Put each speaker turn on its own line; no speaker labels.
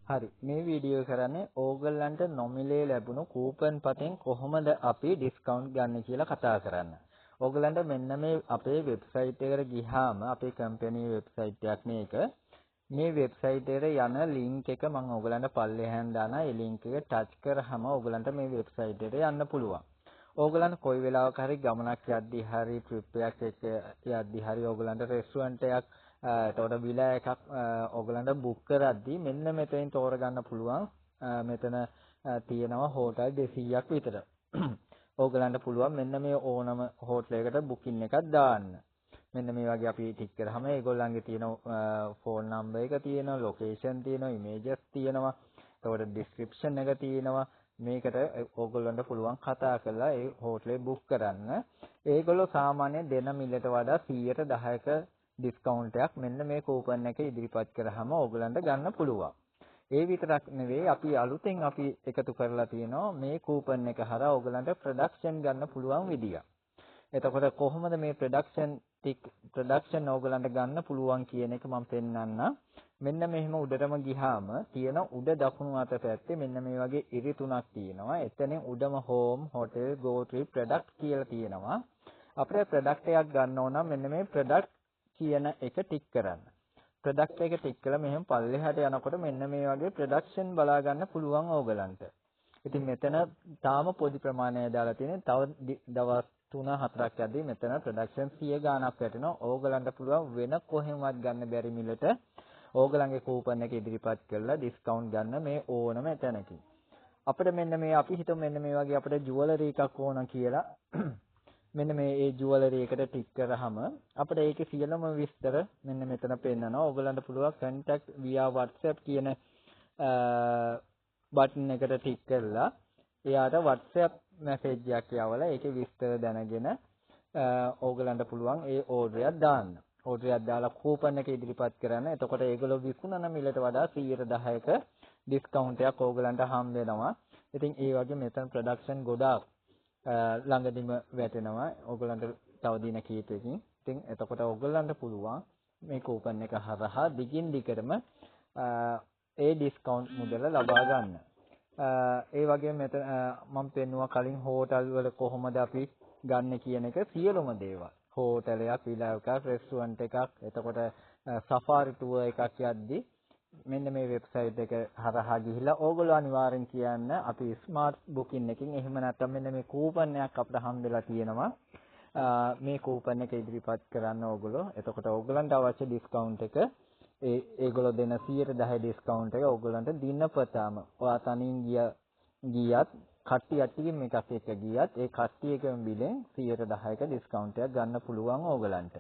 හරි. මේ වීඩියෝ කරන්නේ ඕගොල්ලන්ට නොමිලේ ලැබුණු කූපන් පතෙන් කොහොමද අපි ඩිස්කවුන්ට් ගන්න කියලා කතා කරන්න. ඕගොල්ලන්ට මෙන්න මේ අපේ වෙබ්සයිට් එකට ගියාම අපේ කම්පැනි වෙබ්සයිට් එකක් මේක. මේ වෙබ්සයිට් එකට යන ලින්ක් එක මම ඕගොල්ලන්ට පල්ලෙහාන් දාන ඒ ලින්ක් එක ටච් කරාම ඕගොල්ලන්ට මේ වෙබ්සයිට් එකට යන්න පුළුවන්. ඕගොල්ලන්ට කොයි වෙලාවක හරි ගමනක් යද්දී හරි ට්‍රිප් එකක් එක්ක යද්දී හරි ඕගොල්ලන්ට රෙස්ටුරන්ට් එකක් එතකොට විලා එකක් ඕගලන්ට බුක් කරද්දී මෙන්න මෙතෙන් තෝරගන්න පුළුවන් මෙතන තියෙනවා හෝටල් 200ක් විතර. ඕගලන්ට පුළුවන් මෙන්න මේ ඕනම හෝටලයකට බුකින් එකක් දාන්න. මෙන්න මේ වගේ අපි ටික් කරාම ඒගොල්ලන්ගේ තියෙන ෆෝන් නම්බර් එක තියෙනවා, ලොකේෂන් තියෙනවා, ඉමේජස් තියෙනවා, එතකොට ඩිස්ක්‍රිප්ෂන් එක තියෙනවා. මේකට ඕගොල්ලන්ට පුළුවන් කතා කරලා ඒ හෝටලේ බුක් කරන්න. ඒගොල්ලෝ සාමාන්‍ය දෙන මිලට වඩා 10%ක ඩිස්කවුන්ට් එකක් මෙන්න මේ කූපන් එක ඉදිරිපත් කරාම ඕගලන්ට ගන්න පුළුවන්. ඒ විතරක් නෙවෙයි අපි අලුතෙන් අපි එකතු කරලා තියෙනවා මේ කූපන් එක හරහා ඕගලන්ට ප්‍රොඩක්ෂන් ගන්න පුළුවන් විදිය. එතකොට කොහොමද මේ ප්‍රොඩක්ෂන් ඕගලන්ට ගන්න පුළුවන් කියන එක මම පෙන්නන්න. මෙන්න මෙහෙම උඩටම ගිහාම තියෙන උඩ දකුණු අත පැත්තේ මෙන්න මේ වගේ ඉරි තුනක් තියෙනවා. එතනින් උඩම හෝම්, හොටෙල්, ගෝ ට්‍රිප්, ප්‍රොඩක්ට් කියලා තියෙනවා. අපිට ප්‍රොඩක්ට් එකක් ගන්න ඕන නම් මෙන්න මේ ප්‍රොඩක්ට් කියන එක ටික් කරන්න. ප්‍රොඩක්ට් එක ටික් කළා මෙහෙම පල්ලෙහාට යනකොට මෙන්න මේ වගේ ප්‍රොඩක්ෂන් බලා ගන්න පුළුවන් ඕගලන්ට. ඉතින් මෙතන තාම පොඩි ප්‍රමාණයක් දාලා තියෙන. තව දවස් 3-4ක් යද්දී මෙතන ප්‍රොඩක්ෂන් 100 ගාණක් වැටෙනවා. ඕගලන්ට පුළුවන් වෙන කොහෙන්වත් ගන්න බැරි මිලට ඕගලන්ගේ කූපන් එක ඉදිරිපත් කරලා ඩිස්කවුන්ට් ගන්න මේ ඕනම තැනකින්. අපිට මෙන්න මේ අපි හිතමු මෙන්න මේ වගේ අපිට ජුවලරි එකක් ඕන කියලා. මෙන්න මේ ඒ ජුවලරි එකට ටික් කරාම අපිට ඒකේ සියලුම විස්තර මෙන්න මෙතන පෙන්නනවා. ඕගලන්ට පුළුවන් contact via WhatsApp කියන බටන් එකට ටික් කරලා එයාට WhatsApp මැසේජ් එකක් යවලා ඒකේ විස්තර දැනගෙන ඕගලන්ට පුළුවන් ඒ ඕඩර් එකක් දාන්න. ඕඩර් එකක් දාලා කූපන් එක ඉදිරිපත් කරන්න. එතකොට ඒගොල්ලෝ විකුණන මිලට වඩා 10%ක ඩිස්කවුන්ට් එකක් ඕගලන්ට හම්බ වෙනවා. ඉතින් ඒ වගේ මෙතන ප්‍රොඩක්ෂන් ගොඩාක් ළඟදිම වැටෙනවා ඕගලන්ට තව දින කීපයකින්. ඉතින් එතකොට ඕගලන්ට පුළුවන් මේ කූපන් එක හරහා දිගින් දිගටම ඒ ඩිස්කවුන්ට් මුදල ලබා ගන්න. ඒ වගේම මෙතන මම පෙන්නුවා කලින් හෝටල් වල කොහොමද අපි ගන්න කියන එක සියලුම දේවල්. හෝටලයක්, විලා එකක්, රෙස්ටුරන්ට් එකක්, එතකොට සෆාරි ටුවර් එකක් යද්දී මෙන්න මේ වෙබ්සයිට් එක හරහා ගිහිලා ඕගොල්ලෝ අනිවාර්යෙන් කියන්න අපි ස්මාර්ට් බුකින් එකකින් එහෙම නැත්නම් මෙන්න මේ කූපන් එකක් අපිට හම්බෙලා තියෙනවා. මේ කූපන් එක ඉදිරිපත් කරන්න ඕගොල්ලෝ. එතකොට ඕගොල්ලන්ට අවශ්‍ය ඩිස්කවුන්ට් එක ඒගොල්ලෝ දෙන 10% ඩිස්කවුන්ට් එක ඕගොල්ලන්ට දිනපතාම ඔයා තනින් ගියත් කට්ටියකින් මේකත් එක්ක ගියත් ඒ කට්ටියකම බිලෙන් 10%ක ඩිස්කවුන්ට් එකක් ගන්න පුළුවන් ඕගොල්ලන්ට.